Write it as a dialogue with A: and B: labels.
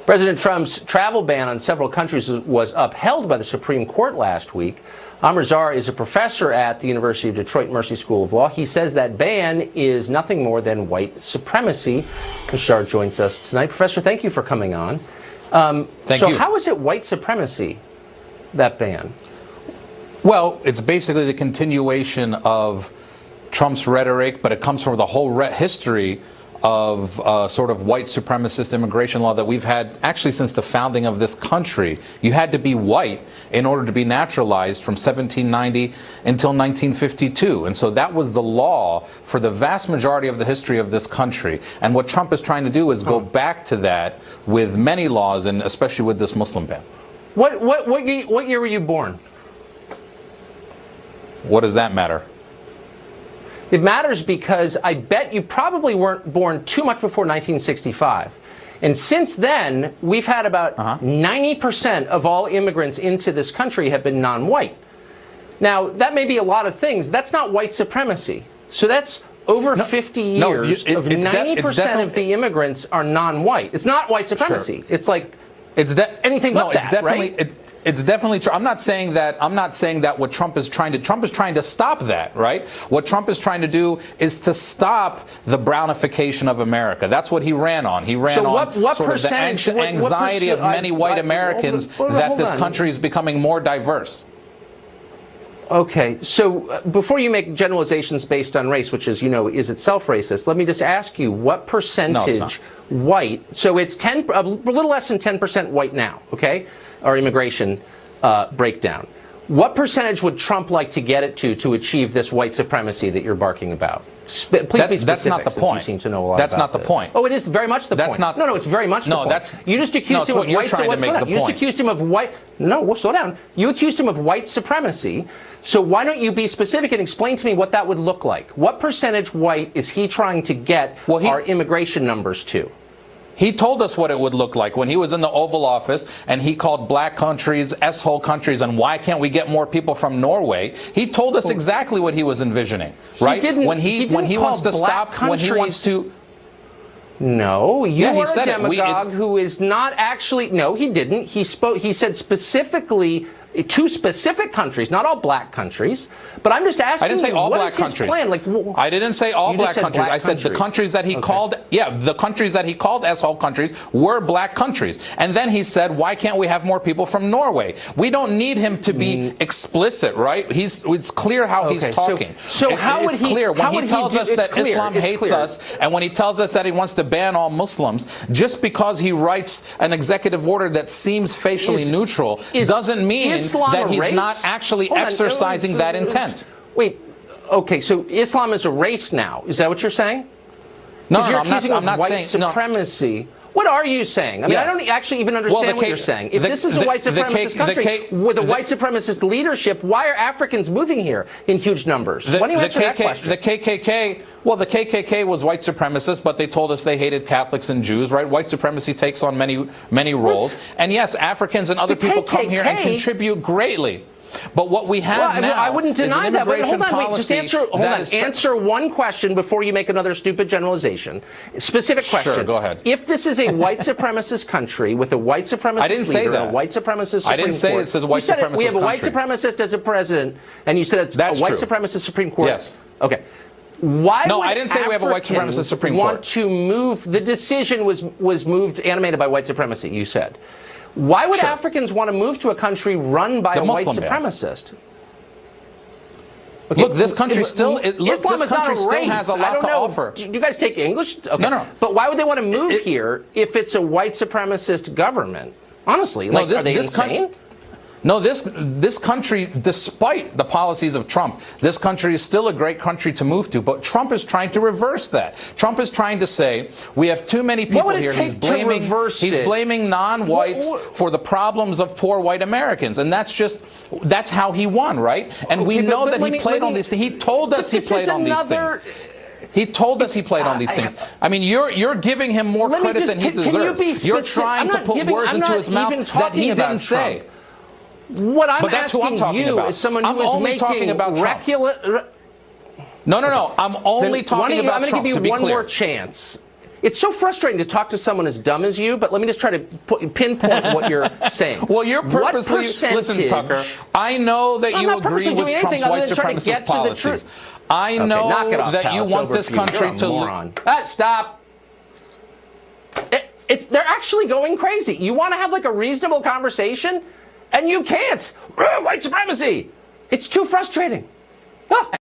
A: President Trump's travel ban on several countries was upheld by the Supreme Court last week. Amer Zahr is a professor at the University of Detroit Mercy School of Law. He says that ban is nothing more than white supremacy. Zahr joins us tonight. Professor, thank you for coming on.
B: Thank you.
A: So how is it white supremacy, that ban?
B: Well, it's basically the continuation of Trump's rhetoric, but it comes from the whole history of sort of white supremacist immigration law that we've had actually since the founding of this country. You had to be white in order to be naturalized from 1790 until 1952. And so that was the law for the vast majority of the history of this country. And what Trump is trying to do is go back to that with many laws, and especially with this Muslim ban.
A: What year were you born?
B: What does that matter?
A: It matters because I bet you probably weren't born too much before 1965. And since then, we've had about 90% of all immigrants into this country have been non-white. Now, that may be a lot of things. That's not white supremacy. So that's over 50 years of 90% of the immigrants are non-white. It's not white supremacy. Sure. It's like anything but that, right?
B: It's definitely true. I'm not saying that what Trump is trying to stop that, right? What Trump is trying to do is to stop the brownification of America. That's what he ran on. He ran on sort of the anxiety of many white Americans that this country is becoming more diverse.
A: Okay, so before you make generalizations based on race, which, as you know, is itself racist, let me just ask you, what percentage white, so it's a little less than 10% white now, okay, our immigration breakdown. What percentage would Trump like to get it to achieve this white supremacy that you're barking about? Please be specific.
B: That's not the point.
A: You seem to know a lot
B: that's
A: about
B: not the
A: this.
B: point.
A: Oh, it is very much the point. No, it's very much the point. You just accused him of white supremacy. You just accused him of white. No, well, slow down. You accused him of white supremacy. So why don't you be specific and explain to me what that would look like? What percentage white is he trying to get our immigration numbers to?
B: He told us what it would look like when he was in the Oval Office, and he called black countries S-hole countries, and why can't we get more people from Norway? He told us exactly what he was envisioning, right?
A: When he wants to stop, when he wants to. No, you are a demagogue who is not actually. No, he didn't. He said specifically two specific countries, not all black countries. But I'm just asking.
B: I didn't say all black countries. I didn't say all black countries. I said the countries that he called. Yeah, the countries that he called S-hole countries were black countries. And then he said, "Why can't we have more people from Norway?" We don't need him to be explicit, right? It's clear how he's talking.
A: So how would he?
B: It's clear when he tells us that Islam hates us, and when he tells us that he wants to ban all Muslims, just because he writes an executive order that seems facially neutral doesn't mean that he's not actually exercising that intent.
A: Wait, okay, so Islam is a race now. Is that what you're saying?
B: No,
A: I'm not saying white supremacy. What are you saying? I mean, I don't actually even understand what you're saying. If this is a white supremacist country with a white supremacist leadership, why are Africans moving here in huge numbers? Why don't you answer that question?
B: The KKK, well, the KKK was white supremacist, but they told us they hated Catholics and Jews, right? White supremacy takes on many roles. And yes, Africans and other people come here and contribute greatly. But what we have now,
A: I wouldn't deny that. But hold on, wait. Just answer. Answer one question before you make another stupid generalization. Specific question.
B: Sure, go ahead.
A: If this is a white supremacist country with a white supremacist leader, and a white supremacist Supreme Court,
B: I didn't say it says white supremacist country.
A: We have a white supremacist as a president, and you said it's a white supremacist Supreme Court.
B: Yes.
A: Okay. Why
B: no,
A: would
B: I didn't say we have a white supremacist Supreme Court.
A: Want to move? The decision was moved, animated by white supremacy. You said. Why would Africans want to move to a country run by a white supremacist?
B: Okay. Look, this country still Islam
A: is not a race.
B: Has a lot to offer.
A: Do you guys take English? Okay.
B: No.
A: But why would they want to move here if it's a white supremacist government? Honestly, are they insane?
B: No, this country, despite the policies of Trump, this country is still a great country to move to. But Trump is trying to reverse that. Trump is trying to say we have too many people here. He's blaming non-whites for the problems of poor white Americans, and that's how he won, right? And we know that he played on these things. He told us he played on these things. He told us he played on these things. I mean, you're giving him more credit than he deserves. You're trying to put words into his mouth that he didn't say.
A: What I'm asking you is someone who is making
B: No. I'm only talking about Trump.
A: I'm going to give you one more chance. It's so frustrating to talk to someone as dumb as you, but let me just try to pinpoint what you're saying.
B: Well, you're purposely, listen, Tucker, I know that you agree with Trump's white supremacist policies. I know that you want this country to...
A: Stop. They're actually going crazy. You want to have like a reasonable conversation, and you can't. White supremacy. It's too frustrating. Ah.